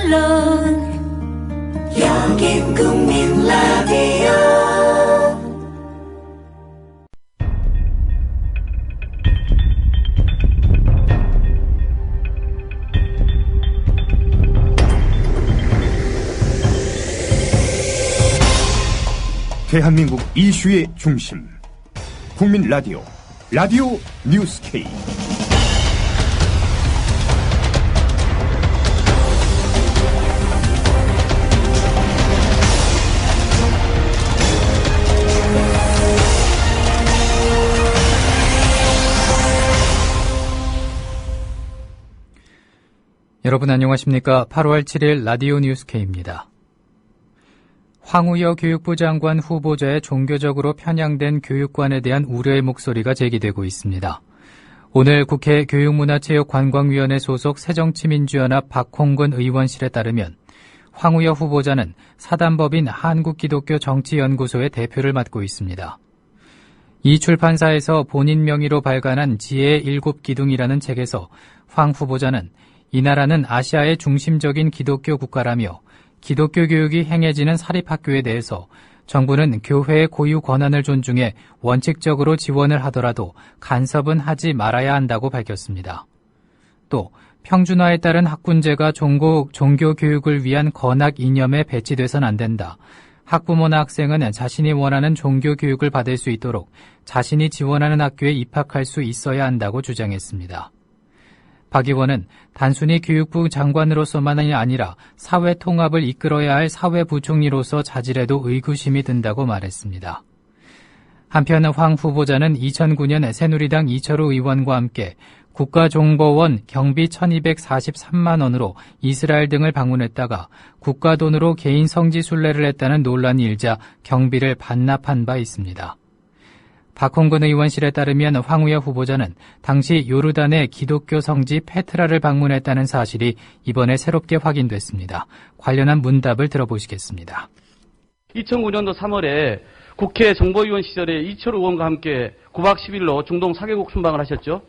물론 여긴 국민 라디오. 대한민국 이슈의 중심 국민 라디오 뉴스 K. 여러분 안녕하십니까? 8월 7일 라디오 뉴스 K입니다. 황우여 교육부 장관 후보자의 종교적으로 편향된 교육관에 대한 우려의 목소리가 제기되고 있습니다. 오늘 국회 교육문화체육관광위원회 소속 새정치민주연합 박홍근 의원실에 따르면 황우여 후보자는 사단법인 한국기독교정치연구소의 대표를 맡고 있습니다. 이 출판사에서 본인 명의로 발간한 지혜의 7기둥이라는 책에서 황 후보자는 이 나라는 아시아의 중심적인 기독교 국가라며 기독교 교육이 행해지는 사립학교에 대해서 정부는 교회의 고유 권한을 존중해 원칙적으로 지원을 하더라도 간섭은 하지 말아야 한다고 밝혔습니다. 또 평준화에 따른 학군제가 종교 교육을 위한 건학 이념에 배치돼선 안 된다. 학부모나 학생은 자신이 원하는 종교 교육을 받을 수 있도록 자신이 지원하는 학교에 입학할 수 있어야 한다고 주장했습니다. 박 의원은 단순히 교육부 장관으로서만이 아니라 사회 통합을 이끌어야 할 사회부총리로서 자질에도 의구심이 든다고 말했습니다. 한편 황 후보자는 2009년 새누리당 이철우 의원과 함께 국가정보원 경비 1243만 원으로 이스라엘 등을 방문했다가 국가 돈으로 개인 성지 순례를 했다는 논란이 일자 경비를 반납한 바 있습니다. 박홍근 의원실에 따르면 황우여 후보자는 당시 요르단의 기독교 성지 페트라를 방문했다는 사실이 이번에 새롭게 확인됐습니다. 관련한 문답을 들어보시겠습니다. 2009년도 3월에 국회 정보위원 시절에 이철우 의원과 함께 9박 10일로 중동 4개국 순방을 하셨죠?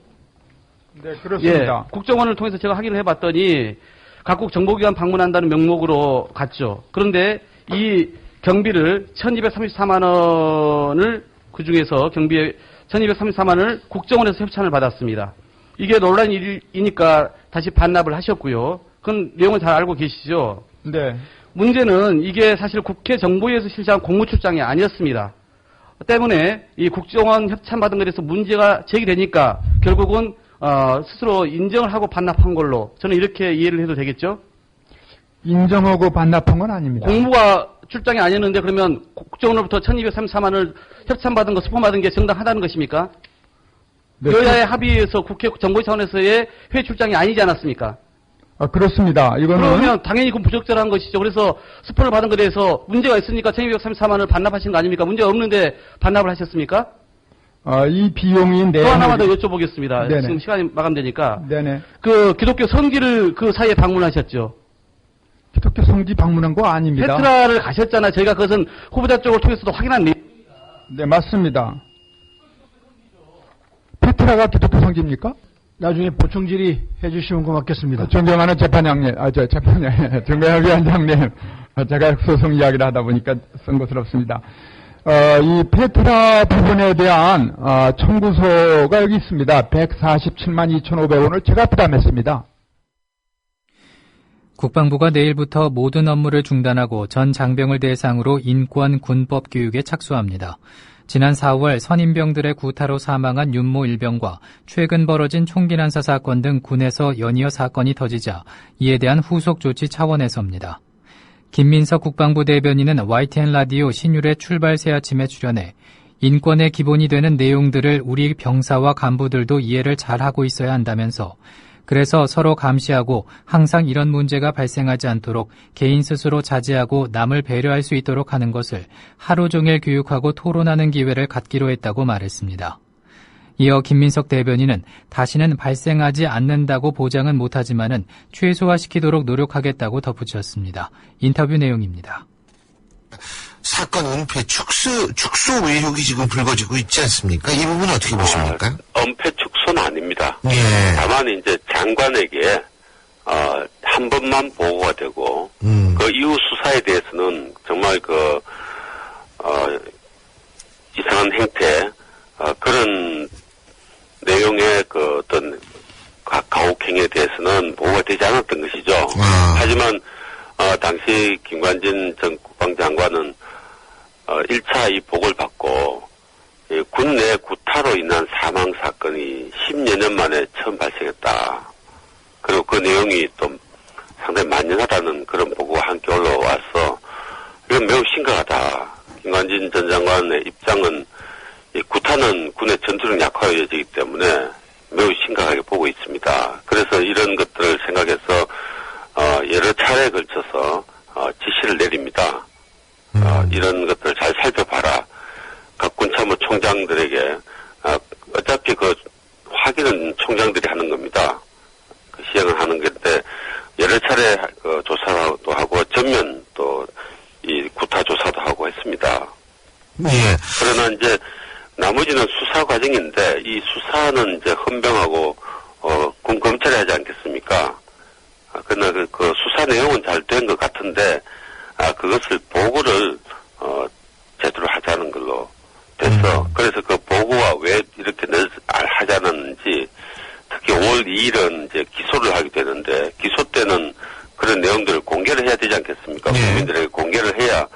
네, 그렇습니다. 예, 국정원을 통해서 제가 확인을 해봤더니 각국 정보기관 방문한다는 명목으로 갔죠. 그런데 이 경비를 1234만 원을 그중에서 경비에 1234만 원을 국정원에서 협찬을 받았습니다. 이게 논란 일이니까 다시 반납을 하셨고요. 그건 내용을 잘 알고 계시죠? 네. 문제는 이게 사실 국회 정보위에서 실시한 공무출장이 아니었습니다. 때문에 이 국정원 협찬받은 것에 대해서 문제가 제기되니까 결국은 스스로 인정을 하고 반납한 걸로 저는 이렇게 이해를 해도 되겠죠? 인정하고 반납한 건 아닙니다. 공무가 출장이 아니었는데 그러면 국정원으로부터 1234만 원을 협찬받은 거, 스폰받은 게 정당하다는 것입니까? 네, 여야의 합의에서 국회 정보위 차원에서의 회의 출장이 아니지 않았습니까? 그렇습니다. 이거는 그러면 당연히 그건 부적절한 것이죠. 그래서 스폰을 받은 것에 대해서 문제가 있으니까 1234만 원을 반납하신 거 아닙니까? 문제가 없는데 반납을 하셨습니까? 이 비용이 또 하나만 더 여쭤보겠습니다. 네네. 지금 시간이 마감되니까. 네네. 그 기독교 성지를 그 사이에 방문하셨죠? 기독교 성지 방문한 거 아닙니다. 페트라를 가셨잖아요. 저희가 그것은 후보자 쪽을 통해서도 확인한 내용. 네, 맞습니다. 페트라가 기독교 성지입니까? 나중에 보충 질의해 주시면 고맙겠습니다. 존경하는 재판장님, 정배위원장님, 제가 소송 이야기를 하다 보니까 송구스럽습니다. 이 페트라 부분에 대한 청구서가 여기 있습니다. 147만 2,500원을 제가 부담했습니다. 국방부가 내일부터 모든 업무를 중단하고 전 장병을 대상으로 인권 군법 교육에 착수합니다. 지난 4월 선임병들의 구타로 사망한 윤모 일병과 최근 벌어진 총기 난사 사건 등 군에서 연이어 사건이 터지자 이에 대한 후속 조치 차원에서입니다. 김민석 국방부 대변인은 YTN 라디오 신율의 출발 새 아침에 출연해 인권의 기본이 되는 내용들을 우리 병사와 간부들도 이해를 잘하고 있어야 한다면서 그래서 서로 감시하고 항상 이런 문제가 발생하지 않도록 개인 스스로 자제하고 남을 배려할 수 있도록 하는 것을 하루 종일 교육하고 토론하는 기회를 갖기로 했다고 말했습니다. 이어 김민석 대변인은 다시는 발생하지 않는다고 보장은 못하지만은 최소화시키도록 노력하겠다고 덧붙였습니다. 인터뷰 내용입니다. 사건 은폐 축소 의혹이 지금 불거지고 있지 않습니까? 이 부분 어떻게 보십니까? 은폐 축소는 아닙니다. 예. 다만 이제 장관에게 한 번만 보고가 되고 그 이후 수사에 대해서는 정말 이상한 행태 그런 내용의 어떤 가혹행위에 대해서는 보고가 되지 않았던 것이죠. 하지만 당시 김관진 전 국방장관은 1차 이 보고를 받고 군 내 구타로 인한 사망 사건이 10여 년 만에 처음 발생했다. 그리고 그 내용이 또 상당히 만연하다는 그런 보고가 함께 올라와서 이건 매우 심각하다. 김관진 전 장관의 입장은 이 구타는 군의 전투력 약화로 이어지기 때문에 매우 심각하게 보고 있습니다. 그래서 이런 것들을 생각해서 여러 차례에 걸쳐서 지시를 내립니다. 이런 것들을 잘 살펴봐라. 각 군참모 총장들에게 어차피 확인은 총장들이 하는 겁니다. 시행을 하는 건데 여러 차례 조사도 하고 전면 또 이 구타 조사도 하고 했습니다. 예. 그러나 이제 나머지는 수사 과정인데 이 수사는 이제 헌병하고 군 검찰이 하지 않겠습니까? 그러나 그 수사 내용은 잘 된 것 같은데 그것을 보고를 제대로 하자는 걸로 돼서 그래서 그 보고가 왜 이렇게 하지 않았는지 특히 5월 2일은 이제 기소를 하게 되는데 기소 때는 그런 내용들을 공개를 해야 되지 않겠습니까? 네. 국민들에게 공개를 해야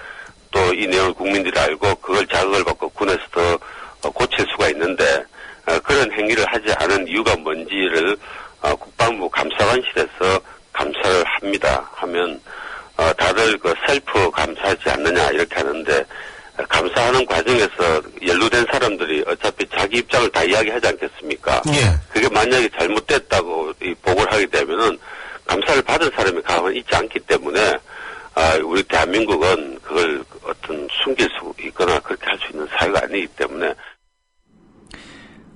또 이 내용을 국민들이 알고 그걸 자극을 받고 군에서 더 고칠 수가 있는데 그런 행위를 하지 않은 이유가 뭔지를 국방부 감사관실에서 감사를 합니다. 하면 다들 셀프 감사하지 않느냐 이렇게 하는데 감사하는 과정에서 연루된 사람들이 어차피 자기 입장을 다 이야기하지 않겠습니까? 예. 그게 만약에 잘못됐다고 보고를 하게 되면은 감사를 받은 사람이 가만히 있지 않기 때문에 우리 대한민국은 그걸 어떤 숨길 수 있거나 그렇게 할 수 있는 사회가 아니기 때문에.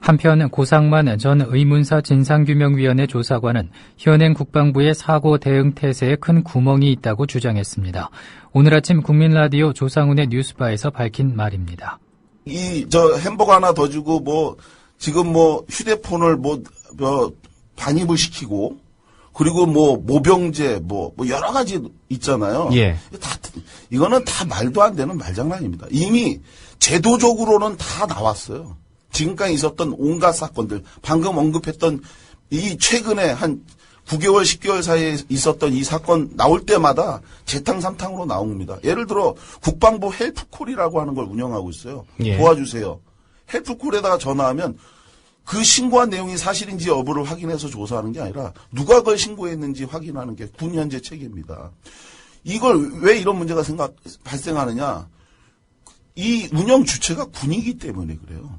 한편 고상만 전 의문사 진상규명위원회 조사관은 현행 국방부의 사고 대응 태세에 큰 구멍이 있다고 주장했습니다. 오늘 아침 국민라디오 조상훈의 뉴스바에서 밝힌 말입니다. 햄버거 하나 더 주고 지금 휴대폰을 반입을 시키고 그리고 모병제 여러 가지 있잖아요. 예. 이거는 다 말도 안 되는 말장난입니다. 이미 제도적으로는 다 나왔어요. 지금까지 있었던 온갖 사건들, 방금 언급했던 이 최근에 한 9개월, 10개월 사이에 있었던 이 사건 나올 때마다 재탕삼탕으로 나옵니다. 예를 들어 국방부 헬프콜이라고 하는 걸 운영하고 있어요. 예. 도와주세요. 헬프콜에다가 전화하면 그 신고한 내용이 사실인지 여부를 확인해서 조사하는 게 아니라 누가 그걸 신고했는지 확인하는 게 군 현재 체계입니다. 이걸 왜 이런 문제가 발생하느냐. 이 운영 주체가 군이기 때문에 그래요.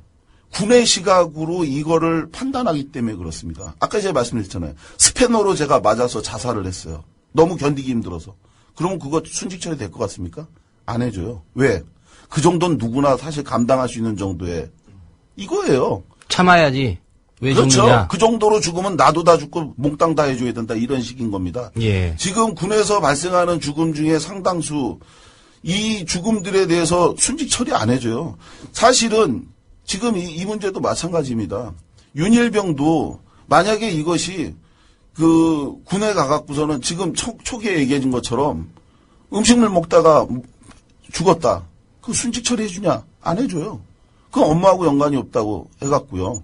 군의 시각으로 이거를 판단하기 때문에 그렇습니다. 아까 제가 말씀드렸잖아요. 스패너로 제가 맞아서 자살을 했어요. 너무 견디기 힘들어서. 그러면 그거 순직 처리될 것 같습니까? 안 해줘요. 왜? 그 정도는 누구나 사실 감당할 수 있는 정도의 이거예요. 참아야지. 왜 그렇죠. 죽느냐. 그 정도로 죽으면 나도 다 죽고 몽땅 다 해줘야 된다. 이런 식인 겁니다. 예. 지금 군에서 발생하는 죽음 중에 상당수 이 죽음들에 대해서 순직 처리 안 해줘요. 사실은 지금 이 문제도 마찬가지입니다. 윤일병도 만약에 이것이 군에 가갖고서는 지금 초기에 얘기해준 것처럼 음식물 먹다가 죽었다. 그 순직 처리해주냐? 안 해줘요. 그건 업무하고 연관이 없다고 해갖고요.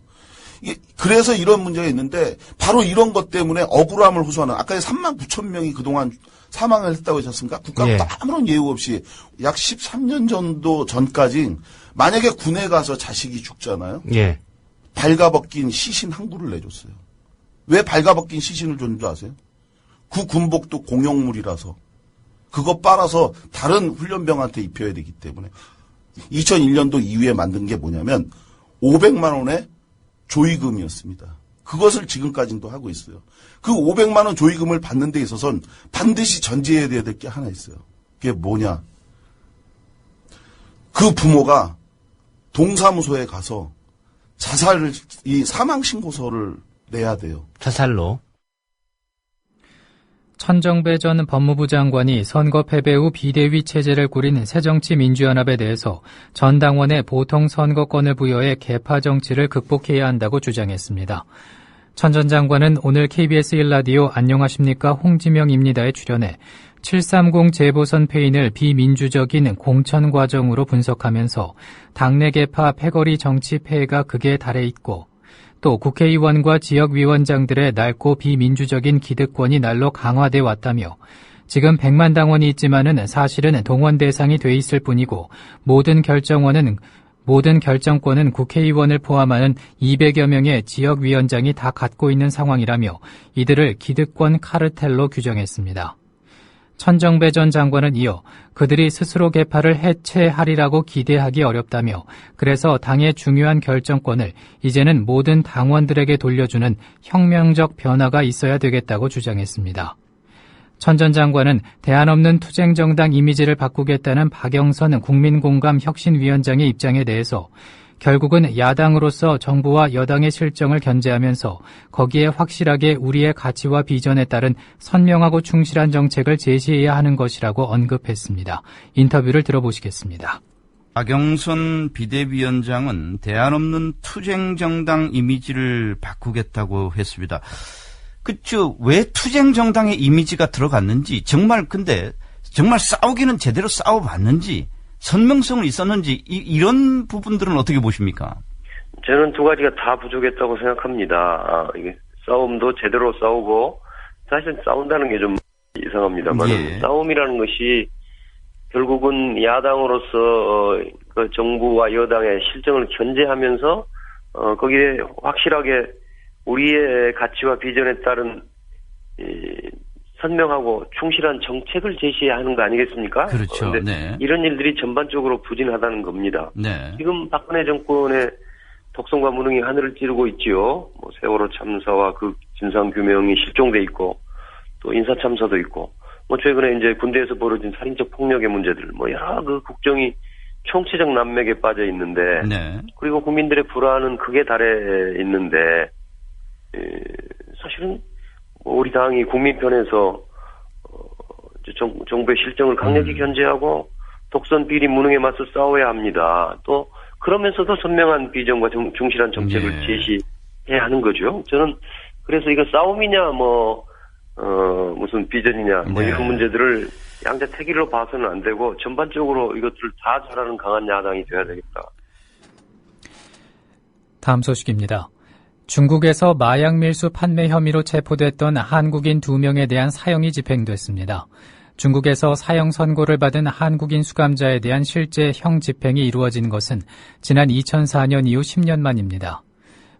그래서 이런 문제가 있는데 바로 이런 것 때문에 억울함을 호소하는 아까 39,000명이 그동안 사망을 했다고 하셨습니까? 국가부터 예. 아무런 예우 없이 약 13년 정도 전까지 만약에 군에 가서 자식이 죽잖아요. 예. 발가벗긴 시신 한 구를 내줬어요. 왜 발가벗긴 시신을 줬는 줄 아세요? 그 군복도 공용물이라서 그거 빨아서 다른 훈련병한테 입혀야 되기 때문에 2001년도 이후에 만든 게 뭐냐면 500만 원의 조의금이었습니다. 그것을 지금까지도 하고 있어요. 그 500만 원 조의금을 받는 데 있어서는 반드시 전제해야 될 게 하나 있어요. 그게 뭐냐? 그 부모가 동사무소에 가서 사망 신고서를 내야 돼요. 자살로. 천정배 전 법무부 장관이 선거 패배 후 비대위 체제를 꾸린 새정치민주연합에 대해서 전 당원의 보통 선거권을 부여해 개파 정치를 극복해야 한다고 주장했습니다. 천 전 장관은 오늘 KBS 1라디오 안녕하십니까 홍지명입니다에 출연해 730 재보선 패인을 비민주적인 공천 과정으로 분석하면서 당내 개파 패거리 정치 폐해가 극에 달해 있고 또 국회의원과 지역위원장들의 넓고 비민주적인 기득권이 날로 강화돼 왔다며 지금 100만 당원이 있지만은 사실은 동원 대상이 돼 있을 뿐이고 모든 결정권은 국회의원을 포함하는 200여 명의 지역위원장이 다 갖고 있는 상황이라며 이들을 기득권 카르텔로 규정했습니다. 천정배 전 장관은 이어 그들이 스스로 개파를 해체하리라고 기대하기 어렵다며 그래서 당의 중요한 결정권을 이제는 모든 당원들에게 돌려주는 혁명적 변화가 있어야 되겠다고 주장했습니다. 천 전 장관은 대안 없는 투쟁정당 이미지를 바꾸겠다는 박영선 국민공감혁신위원장의 입장에 대해서 결국은 야당으로서 정부와 여당의 실정을 견제하면서 거기에 확실하게 우리의 가치와 비전에 따른 선명하고 충실한 정책을 제시해야 하는 것이라고 언급했습니다. 인터뷰를 들어보시겠습니다. 박영선 비대위원장은 대안 없는 투쟁정당 이미지를 바꾸겠다고 했습니다. 왜 투쟁정당의 이미지가 들어갔는지 정말 싸우기는 제대로 싸워봤는지 선명성은 있었는지 이런 부분들은 어떻게 보십니까? 저는 두 가지가 다 부족했다고 생각합니다. 이게 싸움도 제대로 싸우고 사실 싸운다는 게 좀 이상합니다만 싸움이라는 것이 결국은 야당으로서 그 정부와 여당의 실정을 견제하면서 거기에 확실하게 우리의 가치와 비전에 따른 선명하고 충실한 정책을 제시해야 하는 거 아니겠습니까? 그렇죠. 네. 이런 일들이 전반적으로 부진하다는 겁니다. 네. 지금 박근혜 정권의 독선과 무능이 하늘을 찌르고 있지요. 세월호 참사와 그 진상 규명이 실종돼 있고 또 인사 참사도 있고 최근에 이제 군대에서 벌어진 살인적 폭력의 문제들 여러 그 국정이 총체적 난맥에 빠져 있는데 그리고 국민들의 불안은 극에 달해 있는데 사실은 우리 당이 국민 편에서 정부의 실정을 강력히 견제하고 독선 비리 무능에 맞서 싸워야 합니다. 또 그러면서도 선명한 비전과 충실한 정책을 제시해야 하는 거죠. 저는 그래서 이거 싸움이냐 무슨 비전이냐 이런 문제들을 양자택일로 봐서는 안 되고 전반적으로 이것들을 다 잘하는 강한 야당이 돼야 되겠다. 다음 소식입니다. 중국에서 마약 밀수 판매 혐의로 체포됐던 한국인 2명에 대한 사형이 집행됐습니다. 중국에서 사형 선고를 받은 한국인 수감자에 대한 실제 형 집행이 이루어진 것은 지난 2004년 이후 10년 만입니다.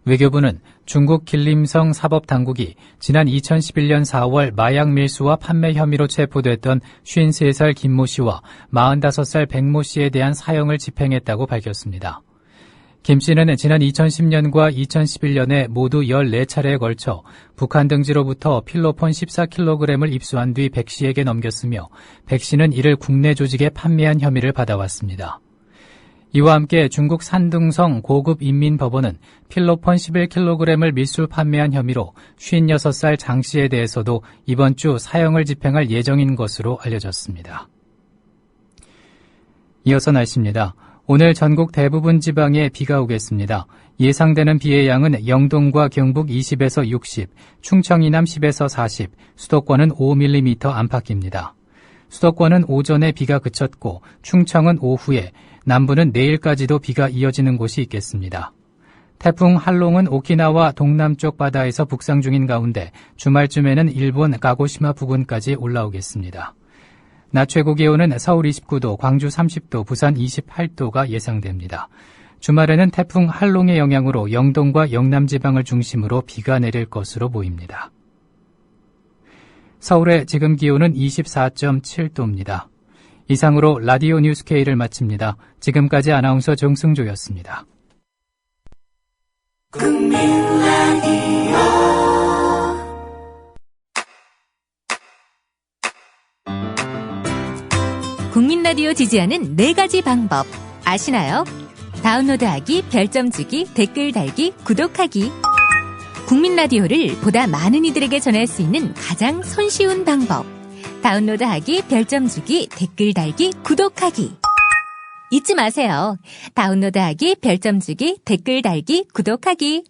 외교부는 중국 길림성 사법당국이 지난 2011년 4월 마약 밀수와 판매 혐의로 체포됐던 53살 김모 씨와 45살 백모 씨에 대한 사형을 집행했다고 밝혔습니다. 김 씨는 지난 2010년과 2011년에 모두 14차례에 걸쳐 북한 등지로부터 필로폰 14kg을 입수한 뒤 백 씨에게 넘겼으며 백 씨는 이를 국내 조직에 판매한 혐의를 받아왔습니다. 이와 함께 중국 산둥성 고급인민법원은 필로폰 11kg을 밀수 판매한 혐의로 56살 장 씨에 대해서도 이번 주 사형을 집행할 예정인 것으로 알려졌습니다. 이어서 날씨입니다. 오늘 전국 대부분 지방에 비가 오겠습니다. 예상되는 비의 양은 영동과 경북 20에서 60, 충청 이남 10에서 40, 수도권은 5mm 안팎입니다. 수도권은 오전에 비가 그쳤고 충청은 오후에, 남부는 내일까지도 비가 이어지는 곳이 있겠습니다. 태풍 한롱은 오키나와 동남쪽 바다에서 북상 중인 가운데 주말쯤에는 일본 가고시마 부근까지 올라오겠습니다. 낮 최고 기온은 서울 29도, 광주 30도, 부산 28도가 예상됩니다. 주말에는 태풍 한롱의 영향으로 영동과 영남지방을 중심으로 비가 내릴 것으로 보입니다. 서울의 지금 기온은 24.7도입니다. 이상으로 라디오 뉴스 K를 마칩니다. 지금까지 아나운서 정승조였습니다. 국민 라디오 지지하는 4가지 방법 아시나요? 다운로드하기, 별점 주기, 댓글 달기, 구독하기. 국민 라디오를 보다 많은 이들에게 전할 수 있는 가장 손쉬운 방법. 다운로드하기, 별점 주기, 댓글 달기, 구독하기. 잊지 마세요. 다운로드하기, 별점 주기, 댓글 달기, 구독하기.